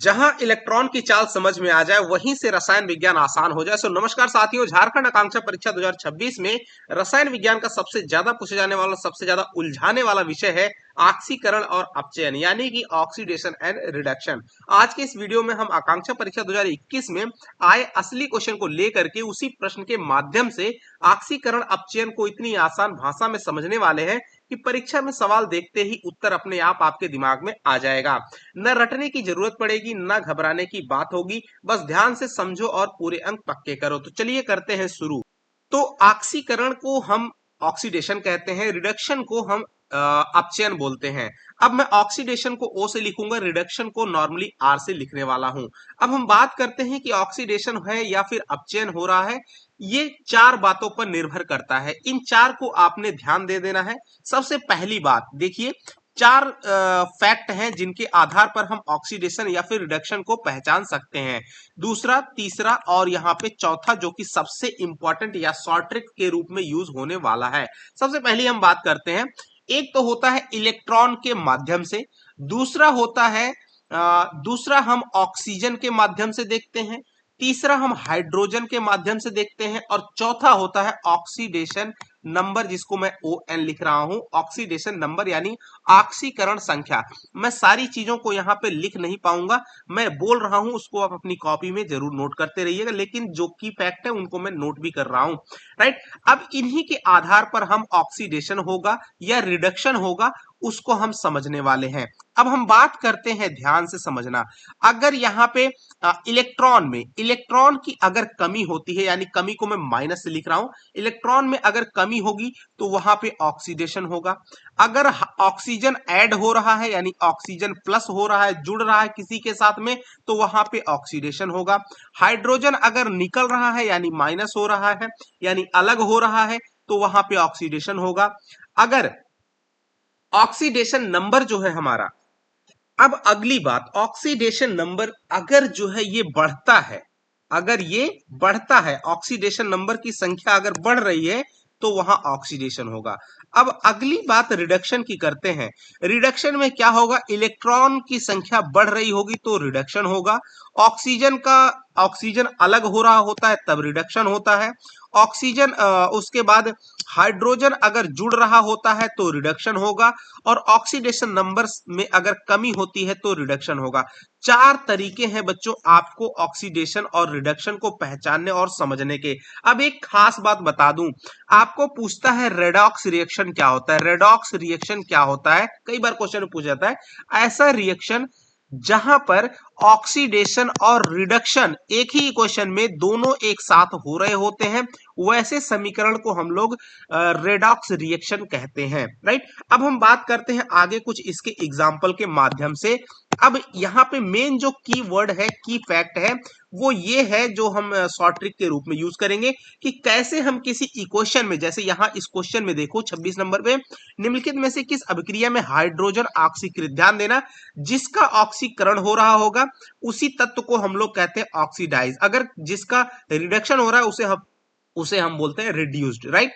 जहां इलेक्ट्रॉन की चाल समझ में आ जाए वहीं से रसायन विज्ञान आसान हो जाए। नमस्कार साथियों, झारखंड आकांक्षा परीक्षा 2026 में रसायन विज्ञान का सबसे ज्यादा पूछे जाने वाला, सबसे ज्यादा उलझाने वाला विषय है ऑक्सीकरण और अपचयन, यानी कि ऑक्सीडेशन एंड रिडक्शन। आज के इस वीडियो में हम आकांक्षा परीक्षा 2021 में आए असली क्वेश्चन को लेकर के उसी प्रश्न के माध्यम से ऑक्सीकरण अपचयन को इतनी आसान भाषा में समझने वाले हैं कि परीक्षा में सवाल देखते ही उत्तर अपने आप आपके दिमाग में आ जाएगा। न रटने की जरूरत पड़ेगी, न घबराने की बात होगी, बस ध्यान से समझो और पूरे अंक पक्के करो। तो चलिए करते हैं शुरू। तो ऑक्सीकरण को हम ऑक्सीडेशन कहते हैं, रिडक्शन को हम अपचयन बोलते हैं। अब मैं ऑक्सीडेशन को ओ से लिखूंगा, रिडक्शन को नॉर्मली आर से लिखने वाला हूं। अब हम बात करते हैं कि ऑक्सीडेशन है या फिर अपचयन हो रहा है। ये चार बातों पर निर्भर करता है, इन चार को आपने ध्यान दे देना है। सबसे पहली बात देखिए, चार फैक्ट हैं जिनके आधार पर हम ऑक्सीडेशन या फिर रिडक्शन को पहचान सकते हैं। दूसरा, तीसरा और यहाँ पे चौथा, जो कि सबसे इंपॉर्टेंट या शॉर्ट ट्रिक के रूप में यूज होने वाला है। सबसे पहले हम बात करते हैं, एक तो होता है इलेक्ट्रॉन के माध्यम से, दूसरा होता है दूसरा हम ऑक्सीजन के माध्यम से देखते हैं, तीसरा हम हाइड्रोजन के माध्यम से देखते हैं, और चौथा होता है ऑक्सीडेशन नंबर, जिसको मैं ON लिख रहा हूं, ऑक्सीडेशन नंबर यानी ऑक्सीकरण संख्या। मैं सारी चीजों को यहां पे लिख नहीं पाऊंगा, मैं बोल रहा हूं, उसको आप अपनी कॉपी में जरूर नोट करते रहिएगा, लेकिन जो की फैक्ट है उनको मैं नोट भी कर रहा हूं। राइट, अब इन्हीं के आधार पर हम ऑक्सीडेशन होगा या रिडक्शन होगा उसको हम समझने वाले हैं। अब हम बात करते हैं, ध्यान से समझना, अगर यहाँ पे इलेक्ट्रॉन की अगर कमी होती है, यानी कमी को मैं माइनस से लिख रहा हूं, इलेक्ट्रॉन में अगर कमी होगी तो वहां पे ऑक्सीडेशन होगा। अगर ऑक्सीजन ऐड हो रहा है, यानी ऑक्सीजन प्लस हो रहा है, जुड़ रहा है किसी के साथ में, तो वहां पे ऑक्सीडेशन होगा। हाइड्रोजन अगर निकल रहा है यानी माइनस हो रहा है, यानी अलग हो रहा है, तो वहां पे ऑक्सीडेशन होगा। अगर ऑक्सीडेशन नंबर जो है हमारा, अब अगली बात, ऑक्सीडेशन नंबर अगर जो है ये बढ़ता है, अगर ये बढ़ता है, ऑक्सीडेशन नंबर की संख्या अगर बढ़ रही है तो वहां ऑक्सीडेशन होगा। अब अगली बात रिडक्शन की करते हैं। रिडक्शन में क्या होगा, इलेक्ट्रॉन की संख्या बढ़ रही होगी तो रिडक्शन होगा। ऑक्सीजन अलग हो रहा होता है तब रिडक्शन होता है। ऑक्सीजन उसके बाद हाइड्रोजन अगर जुड़ रहा होता है तो रिडक्शन होगा, और ऑक्सीडेशन नंबर्स में अगर कमी होती है तो रिडक्शन होगा। चार तरीके हैं बच्चों आपको ऑक्सीडेशन और रिडक्शन को पहचानने और समझने के। अब एक खास बात बता दूं, आपको पूछता है रेडॉक्स रिएक्शन क्या होता है। रेडॉक्स रिएक्शन क्या होता है, कई बार क्वेश्चन पूछा जाता है। ऐसा रिएक्शन जहां पर ऑक्सीडेशन और रिडक्शन एक ही इक्वेशन में दोनों एक साथ हो रहे होते हैं, वैसे समीकरण को हम लोग रेडॉक्स रिएक्शन कहते हैं। राइट, अब हम बात करते हैं आगे कुछ इसके एग्जाम्पल के माध्यम से। अब यहाँ पे मेन जो की वर्ड है, की फैक्ट है, वो ये है जो हम शॉर्ट ट्रिक के रूप में यूज करेंगे कि कैसे हम किसी इक्वेशन में, जैसे यहाँ इस क्वेश्चन में देखो 26 नंबर पे, निम्नलिखित में से किस अभिक्रिया में हाइड्रोजन ऑक्सीकृत, ध्यान देना, जिसका ऑक्सीकरण हो रहा होगा उसी तत्व को हम लोग कहते हैं ऑक्सीडाइज। अगर जिसका रिडक्शन हो रहा है उसे हम बोलते हैं रिड्यूस्ड। राइट,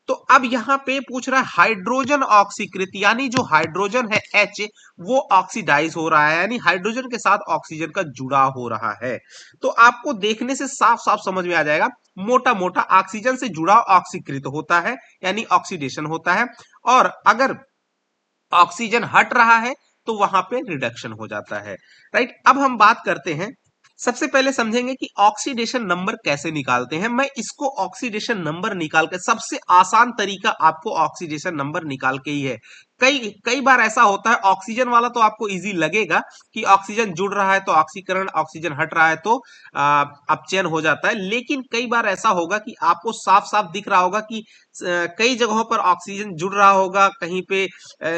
तो अब यहां पे पूछ रहा है हाइड्रोजन ऑक्सीकृत, यानी जो हाइड्रोजन है H, वो ऑक्सीडाइज हो रहा है, यानी हाइड्रोजन के साथ ऑक्सीजन का जुड़ाव हो रहा है। तो आपको देखने से साफ साफ समझ में आ जाएगा, मोटा मोटा ऑक्सीजन से जुड़ाव ऑक्सीकृत होता है, यानी ऑक्सीडेशन होता है, और अगर ऑक्सीजन हट रहा है तो वहां पे रिडक्शन हो जाता है। राइट, अब हम बात करते हैं, सबसे पहले समझेंगे कि ऑक्सीडेशन नंबर कैसे निकालते हैं। मैं इसको ऑक्सीडेशन नंबर निकाल के, सबसे आसान तरीका आपको ऑक्सीडेशन नंबर निकाल के ही है। कई कई बार ऐसा होता है, ऑक्सीजन वाला तो आपको इजी लगेगा कि ऑक्सीजन जुड़ रहा है तो ऑक्सीकरण, ऑक्सीजन हट रहा है तो अपचयन हो जाता है, लेकिन कई बार ऐसा होगा कि आपको साफ साफ दिख रहा होगा कि कई जगहों पर ऑक्सीजन जुड़ रहा होगा, कहीं पे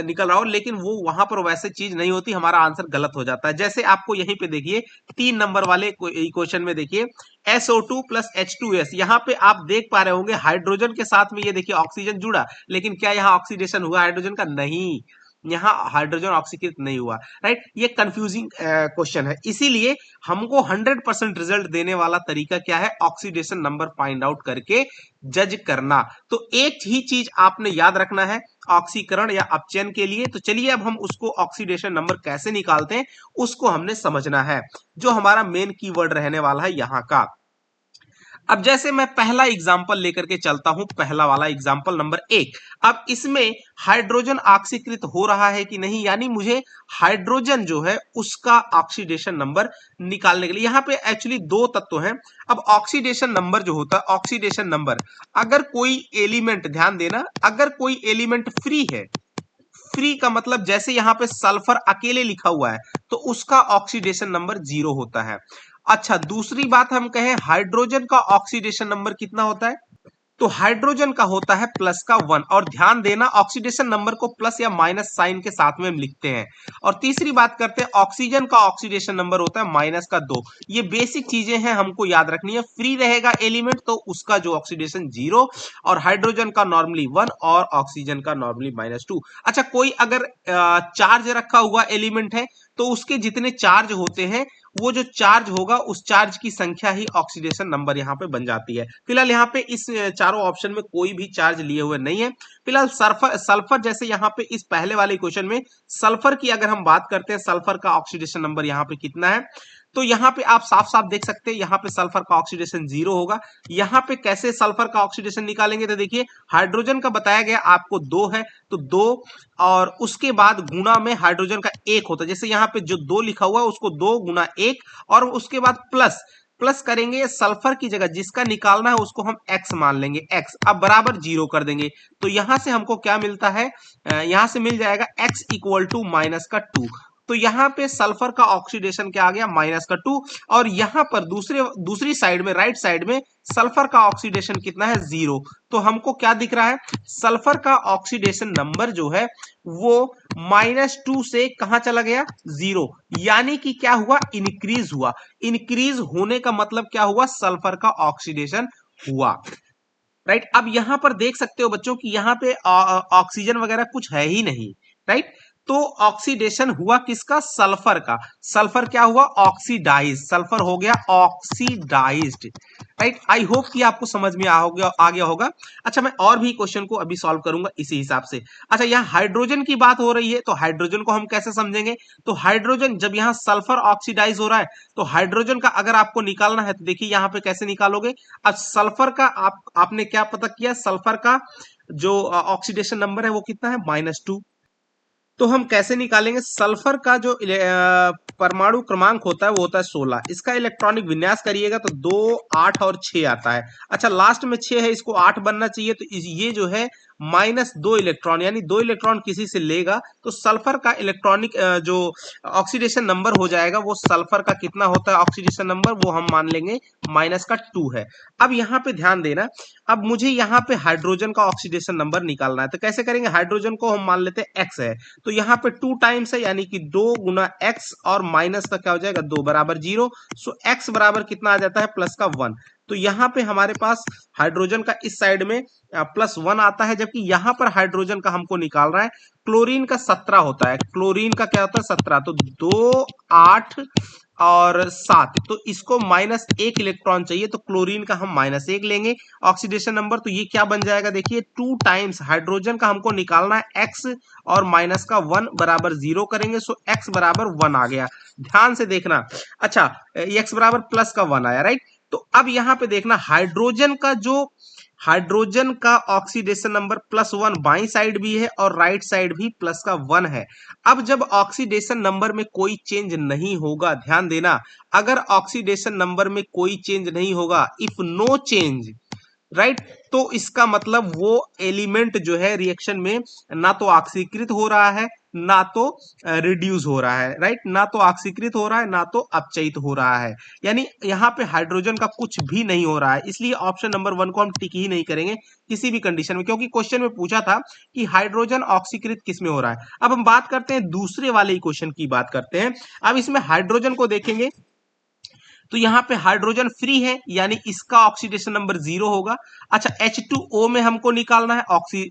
निकल रहा हो, लेकिन वो वहां पर वैसे चीज नहीं होती, हमारा आंसर गलत हो जाता है। जैसे आपको यहीं पे देखिए 3 नंबर वाले इक्वेशन में देखिए SO2 प्लस H2S, यहाँ पे आप देख पा रहे होंगे हाइड्रोजन के साथ में ये देखिए ऑक्सीजन जुड़ा, लेकिन क्या यहाँ ऑक्सीडेशन हुआ हाइड्रोजन का? नहीं, यहाँ हाइड्रोजन ऑक्सीकृत नहीं हुआ, राइट। ये कंफ्यूजिंग क्वेश्चन है, इसीलिए हमको 100% रिजल्ट देने वाला तरीका क्या है, ऑक्सीडेशन नंबर फाइंड आउट करके जज करना। तो एक ही चीज आपने याद रखना है ऑक्सीकरण या अपचयन के लिए। तो चलिए अब हम उसको ऑक्सीडेशन नंबर कैसे निकालते हैं उसको हमने समझना है, जो हमारा मेन कीवर्ड रहने वाला है यहाँ का। अब जैसे मैं पहला एग्जाम्पल लेकर के चलता हूं, पहला वाला एग्जाम्पल नंबर 1। अब इसमें हाइड्रोजन ऑक्सीकृत हो रहा है कि नहीं, यानी मुझे हाइड्रोजन जो है उसका ऑक्सीडेशन नंबर निकालने के लिए, यहाँ पे एक्चुअली दो तत्व हैं। अब ऑक्सीडेशन नंबर जो होता है, ऑक्सीडेशन नंबर, अगर कोई एलिमेंट, ध्यान देना, अगर कोई एलिमेंट फ्री है, फ्री का मतलब जैसे यहाँ पे सल्फर अकेले लिखा हुआ है तो उसका ऑक्सीडेशन नंबर 0 होता है। अच्छा, दूसरी बात हम कहें हाइड्रोजन का ऑक्सीडेशन नंबर कितना होता है, तो हाइड्रोजन का होता है प्लस का 1। और ध्यान देना ऑक्सीडेशन नंबर को प्लस या माइनस साइन के साथ में हम लिखते हैं। और तीसरी बात करते हैं, ऑक्सीजन का ऑक्सीडेशन नंबर होता है माइनस का 2। ये बेसिक चीजें हैं, हमको याद रखनी है। फ्री रहेगा एलिमेंट तो उसका जो ऑक्सीडेशन 0, और हाइड्रोजन का नॉर्मली 1 और ऑक्सीजन का नॉर्मली -2। अच्छा, कोई अगर चार्ज रखा हुआ एलिमेंट है तो उसके जितने चार्ज होते हैं, वो जो चार्ज होगा उस चार्ज की संख्या ही ऑक्सीडेशन नंबर यहाँ पे बन जाती है। फिलहाल यहाँ पे इस चारों ऑप्शन में कोई भी चार्ज लिए हुए नहीं है। फिलहाल सल्फर, सल्फर जैसे यहाँ पे इस पहले वाले क्वेश्चन में सल्फर की अगर हम बात करते हैं, सल्फर का ऑक्सीडेशन नंबर यहाँ पे कितना है, तो यहाँ पे आप साफ साफ देख सकते हैं, यहाँ पे सल्फर का ऑक्सीडेशन 0 होगा। यहाँ पे कैसे सल्फर का ऑक्सीडेशन निकालेंगे, तो देखिए हाइड्रोजन का बताया गया आपको 2 है, तो 2 और उसके बाद गुना में हाइड्रोजन का 1 होता है। जैसे यहाँ पे जो 2 लिखा हुआ है उसको 2 गुना 1, और उसके बाद प्लस प्लस करेंगे, सल्फर की जगह जिसका निकालना है उसको हम x मान लेंगे, x अब बराबर 0 कर देंगे। तो यहां से हमको क्या मिलता है, यहां से मिल जाएगा x इक्वल टू -2। तो यहाँ पे सल्फर का ऑक्सीडेशन क्या आ गया, -2। और यहाँ पर दूसरी साइड में, राइट साइड में सल्फर का ऑक्सीडेशन कितना है, 0। तो हमको क्या दिख रहा है, सल्फर का ऑक्सीडेशन नंबर जो है वो -2 से कहां चला गया, 0। यानी कि क्या हुआ, इंक्रीज हुआ। इंक्रीज होने का मतलब क्या हुआ, सल्फर का ऑक्सीडेशन हुआ, राइट। अब यहां पर देख सकते हो बच्चों कि यहां पे ऑक्सीजन वगैरह कुछ है ही नहीं, राइट। तो ऑक्सीडेशन हुआ किसका, सल्फर का। सल्फर क्या हुआ, ऑक्सीडाइज, सल्फर हो गया ऑक्सीडाइज्ड, राइट। आई होप कि आपको समझ में आ गया होगा। अच्छा, मैं और भी क्वेश्चन को अभी सॉल्व करूंगा इसी हिसाब से। अच्छा, यहाँ हाइड्रोजन की बात हो रही है, तो हाइड्रोजन को हम कैसे समझेंगे, तो हाइड्रोजन जब यहाँ सल्फर ऑक्सीडाइज हो रहा है तो हाइड्रोजन का अगर आपको निकालना है तो देखिए यहाँ पे कैसे निकालोगे। अब सल्फर का आपने क्या पता किया, सल्फर का जो ऑक्सीडेशन नंबर है वो कितना है, -2। तो हम कैसे निकालेंगे, सल्फर का जो परमाणु क्रमांक होता है वो होता है 16। इसका इलेक्ट्रॉनिक विन्यास करिएगा तो 2, 8 और 6 आता है। अच्छा, लास्ट में 6 है, इसको 8 बनना चाहिए, तो ये जो है -2 इलेक्ट्रॉन, यानी 2 इलेक्ट्रॉन किसी से लेगा तो सल्फर का इलेक्ट्रॉनिक जो ऑक्सीडेशन नंबर हो जाएगा, वो सल्फर का कितना होता है ऑक्सीडेशन नंबर, वो हम मान लेंगे -2 है। अब यहाँ पे ध्यान देना, अब मुझे यहाँ पे हाइड्रोजन का ऑक्सीडेशन नंबर निकालना है, तो कैसे करेंगे, हाइड्रोजन को हम मान लेते हैं x है, तो यहाँ पे 2 टाइम्स है, यानी कि 2 गुना x और माइनस का क्या हो जाएगा, 2 बराबर 0। सो x बराबर कितना आ जाता है, प्लस का 1। तो यहाँ पे हमारे पास हाइड्रोजन का इस साइड में +1 आता है, जबकि यहाँ पर हाइड्रोजन का हमको निकालना है, क्लोरीन का 17 होता है, क्लोरीन का क्या होता है 17, तो 2, 8 और 7, तो इसको -1 इलेक्ट्रॉन चाहिए, तो क्लोरीन का हम -1 लेंगे ऑक्सीडेशन नंबर। तो ये क्या बन जाएगा, देखिए 2 टाइम्स हाइड्रोजन का हमको निकालना है x और -1 बराबर 0 करेंगे, सो x बराबर 1 आ गया। ध्यान से देखना, अच्छा x बराबर प्लस का 1 आया, राइट। तो अब यहाँ पे देखना हाइड्रोजन का ऑक्सीडेशन नंबर +1 बाई साइड भी है और राइट साइड भी प्लस का 1 है। अब जब ऑक्सीडेशन नंबर में कोई चेंज नहीं होगा, ध्यान देना, अगर ऑक्सीडेशन नंबर में कोई चेंज नहीं होगा, इफ नो चेंज, राइट, तो इसका मतलब वो एलिमेंट जो है रिएक्शन में ना तो ऑक्सीकृत हो रहा है ना तो रिड्यूस हो रहा है, राइट, ना तो ऑक्सीकृत हो रहा है ना तो अपचयित हो रहा है, यानी यहाँ पे हाइड्रोजन का कुछ भी नहीं हो रहा है। इसलिए ऑप्शन नंबर 1 को हम टिक ही नहीं करेंगे किसी भी कंडीशन में, क्योंकि क्वेश्चन में पूछा था कि हाइड्रोजन ऑक्सीकृत किस में हो रहा है। अब हम बात करते हैं दूसरे वाले क्वेश्चन की बात करते हैं। अब इसमें हाइड्रोजन को देखेंगे तो यहाँ पे हाइड्रोजन फ्री है यानी इसका ऑक्सीडेशन नंबर 0 होगा। अच्छा H2O में हमको निकालना है,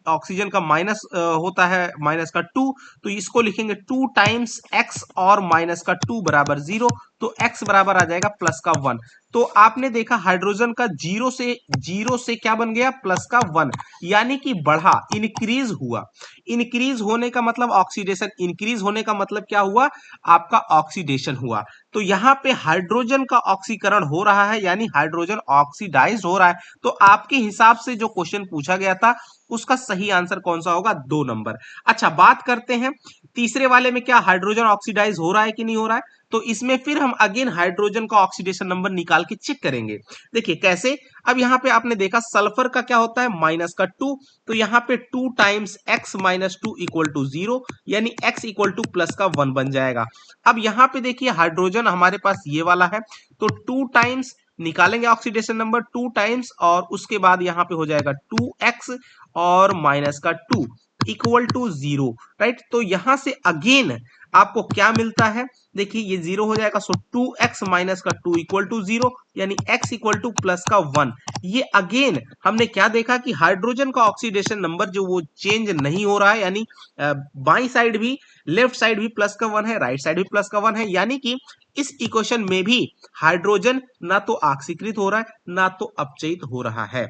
ऑक्सीजन का माइनस होता है माइनस का 2, तो इसको लिखेंगे 2 टाइम्स x और माइनस का 2 बराबर 0, तो x बराबर आ जाएगा प्लस का 1। तो आपने देखा हाइड्रोजन का जीरो से क्या बन गया प्लस का 1, यानी कि बढ़ा, इंक्रीज हुआ। इंक्रीज होने का मतलब ऑक्सीडेशन, इंक्रीज होने का मतलब क्या हुआ, आपका ऑक्सीडेशन हुआ। तो यहाँ पे हाइड्रोजन का ऑक्सीकरण हो रहा है यानी हाइड्रोजन ऑक्सीडाइज हो रहा है। तो आपके हिसाब से जो क्वेश्चन पूछा गया था उसका सही आंसर कौन सा होगा, 2 नंबर। अच्छा बात करते हैं तीसरे वाले में, क्या हाइड्रोजन ऑक्सीडाइज हो रहा है कि नहीं हो रहा है। तो इसमें फिर हम अगेन हाइड्रोजन का ऑक्सीडेशन नंबर निकाल के चेक करेंगे। देखिए कैसे, अब यहाँ पे आपने देखा सल्फर का क्या होता है माइनस का 2, तो यहाँ पे 2 times x minus 2 equal to 0, यानी x इक्वल टू प्लस का 1 बन जाएगा। अब यहाँ पे देखिए हाइड्रोजन हमारे पास ये वाला है, तो 2 टाइम्स निकालेंगे ऑक्सीडेशन नंबर 2 टाइम्स, और उसके बाद यहाँ पे हो जाएगा 2x और माइनस का 2 इक्वल टू 0, राइट। तो यहां से अगेन आपको क्या मिलता है, देखिए ये 0 हो जाएगा, सो 2x माइनस का 2 इक्वल टू 0, यानी x इक्वल टू प्लस का 1। ये अगेन हमने क्या देखा कि हाइड्रोजन का ऑक्सीडेशन नंबर जो वो चेंज नहीं हो रहा है, यानी बाई साइड भी, लेफ्ट साइड भी प्लस का 1 है, राइट साइड भी प्लस का 1 है, यानी कि इस इक्वेशन में भी हाइड्रोजन ना तो ऑक्सीकृत हो रहा है ना तो अपचयित हो रहा है,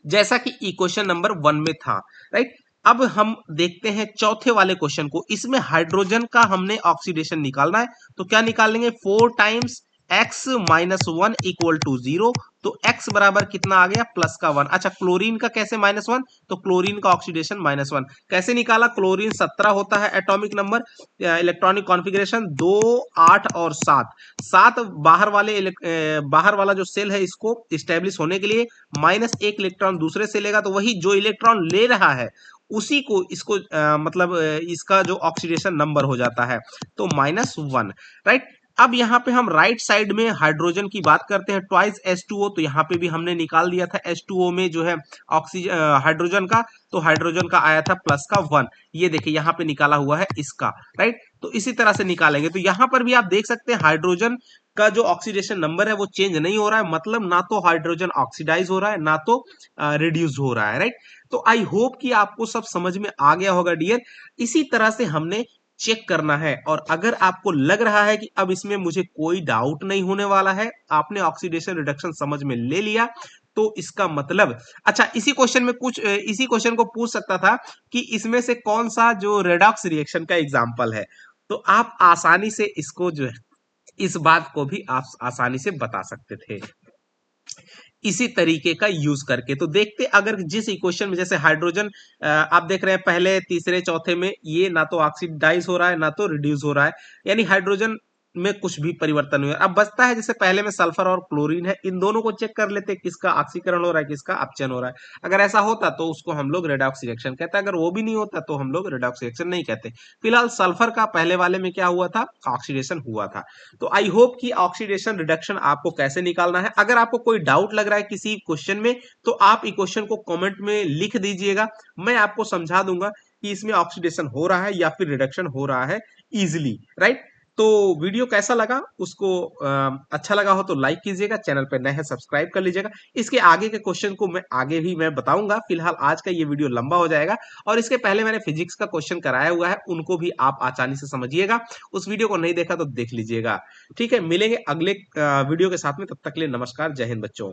जैसा कि इक्वेशन नंबर 1 में था, राइट। अब हम देखते हैं चौथे वाले क्वेश्चन को। इसमें हाइड्रोजन का हमने ऑक्सीडेशन निकालना है, तो क्या निकालेंगे 4 times x minus 1 equal to 0, तो x बराबर कितना आ गया प्लस का 1। अच्छा क्लोरीन का कैसे माइनस 1, तो क्लोरीन का ऑक्सीडेशन माइनस 1 कैसे निकाला, क्लोरीन 17 होता है एटॉमिक नंबर, इलेक्ट्रॉनिक कॉन्फ़िगरेशन 2 8 और 7, 7 बाहर वाला जो सेल है इसको स्टेब्लिश होने के लिए माइनस 1 इलेक्ट्रॉन दूसरे से लेगा, तो वही जो इलेक्ट्रॉन ले रहा है उसी को इसको मतलब इसका जो ऑक्सीडेशन नंबर हो जाता है, तो माइनस 1, राइट। अब यहाँ पे हम राइट साइड में हाइड्रोजन की बात करते हैं, ट्वाइस H2O, तो यहाँ पे भी हमने निकाल दिया था H2O में जो है ऑक्सीजन हाइड्रोजन का, तो हाइड्रोजन का आया था प्लस का 1, ये देखिए यहाँ पे निकाला हुआ है इसका, राइट। तो इसी तरह से निकालेंगे, तो यहाँ पर भी आप देख सकते हैं हाइड्रोजन का जो ऑक्सीडेशन नंबर है वो चेंज नहीं हो रहा है, मतलब ना तो हाइड्रोजन ऑक्सीडाइज हो रहा है ना तो रिड्यूस हो रहा है, राइट। तो आई होप कि आपको सब समझ में आ गया होगा डियर। इसी तरह से हमने चेक करना है, और अगर आपको लग रहा है कि अब इसमें मुझे कोई डाउट नहीं होने वाला है, आपने ऑक्सीडेशन रिडक्शन समझ में ले लिया, तो इसका मतलब, अच्छा इसी क्वेश्चन को पूछ सकता था कि इसमें से कौन सा जो रेडॉक्स रिएक्शन का एग्जांपल है, तो आप आसानी से इसको जो है इस बात को भी आप आसानी से बता सकते थे इसी तरीके का यूज करके। तो देखते अगर जिस इक्वेशन में जैसे हाइड्रोजन आप देख रहे हैं पहले तीसरे चौथे में ये ना तो ऑक्सीडाइज हो रहा है ना तो रिड्यूस हो रहा है, यानी हाइड्रोजन में कुछ भी परिवर्तन हुआ। अब बचता है जैसे पहले में सल्फर और क्लोरीन है, इन दोनों को चेक कर लेते किसका ऑक्सीकरण हो रहा है किसका अपचयन हो रहा है। अगर ऐसा होता तो उसको हम लोग रेडॉक्स रिएक्शन कहते हैं, अगर वो भी नहीं होता तो हम लोग रेडॉक्स रिएक्शन नहीं कहते। फिलहाल सल्फर का पहले वाले में क्या हुआ था, ऑक्सीडेशन हुआ था। तो आई होप कि ऑक्सीडेशन रिडक्शन आपको कैसे निकालना है। अगर आपको कोई डाउट लग रहा है किसी क्वेश्चन में तो आप क्वेश्चन को कमेंट में लिख दीजिएगा, मैं आपको समझा दूंगा कि इसमें ऑक्सीडेशन हो रहा है या फिर रिडक्शन हो रहा है इजिली, राइट। तो वीडियो कैसा लगा उसको अच्छा लगा हो तो लाइक कीजिएगा, चैनल पर नए हैं सब्सक्राइब कर लीजिएगा। इसके आगे के क्वेश्चन को मैं आगे भी मैं बताऊंगा, फिलहाल आज का ये वीडियो लंबा हो जाएगा, और इसके पहले मैंने फिजिक्स का क्वेश्चन कराया हुआ है, उनको भी आप आसानी से समझिएगा। उस वीडियो को नहीं देखा तो देख लीजिएगा, ठीक है। मिलेंगे अगले वीडियो के साथ में, तब तक के लिए नमस्कार, जय हिंद बच्चों।